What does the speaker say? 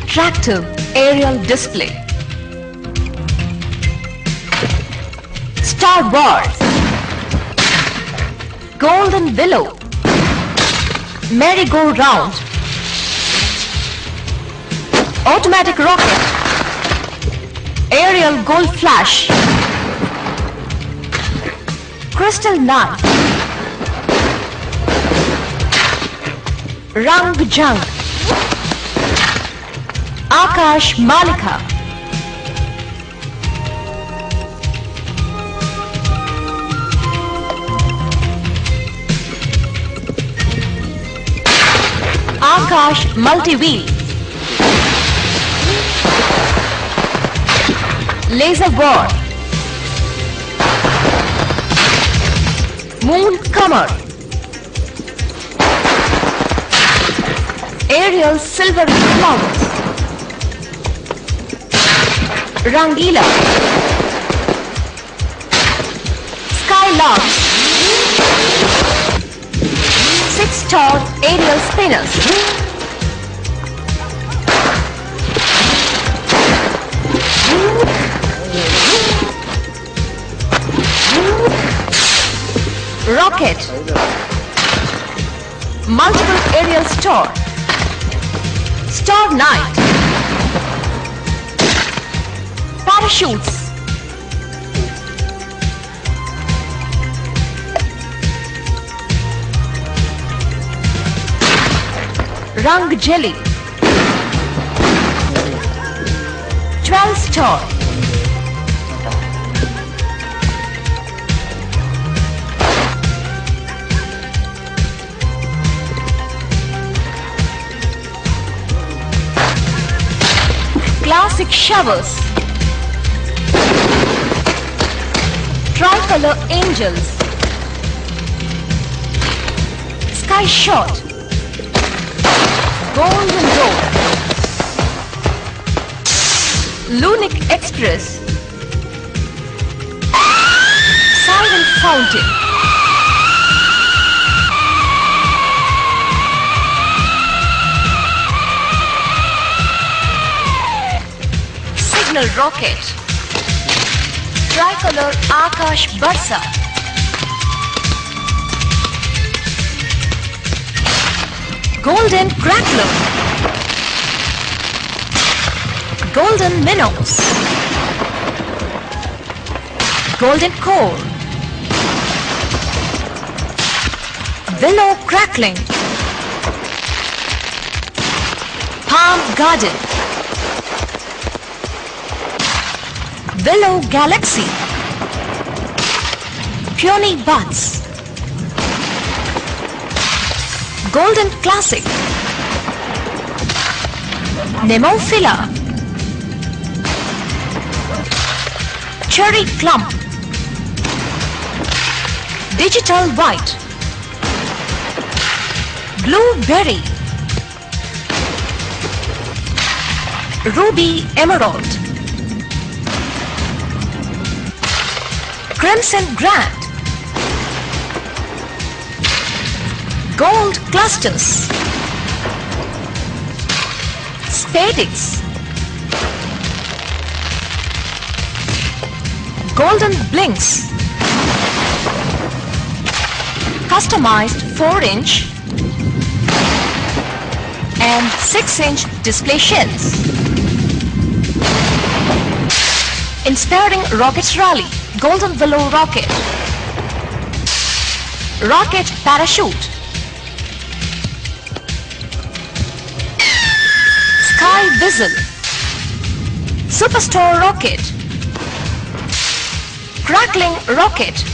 Attractive aerial display. Star Wars. Golden Willow. Merry-go-round. Automatic rocket. Aerial gold flash. Crystal Knight. Rang Jung. Akash Malika. Akash Multi-wheel. Laser War. Moon Comer. Aerial silver flowers. Rangila. Skylark. 6-star aerial spinners. Rocket. Multiple aerial star. Star Knight. Parachutes. Rang Jelly. 12-star. Classic showers. Tricolor angels. Sky shot. Golden Road. Lunic Express. Siren Fountain. Signal Rocket. Tricolor Akash Barsa. Golden Crackler. Golden Minnows. Golden Core. Willow Crackling. Palm Garden. Willow Galaxy. Peony Buds. Golden Classic. Nemophila. Cherry Clump. Digital White. Blueberry. Ruby Emerald. Crimson Grand. Gold Clusters. Spadix. Golden Blinks. Customized 4-inch and 6-inch display shells. Inspiring Rockets Rally. Golden Willow Rocket. Rocket Parachute. Sky Whistle. Superstar Rocket. Crackling Rocket.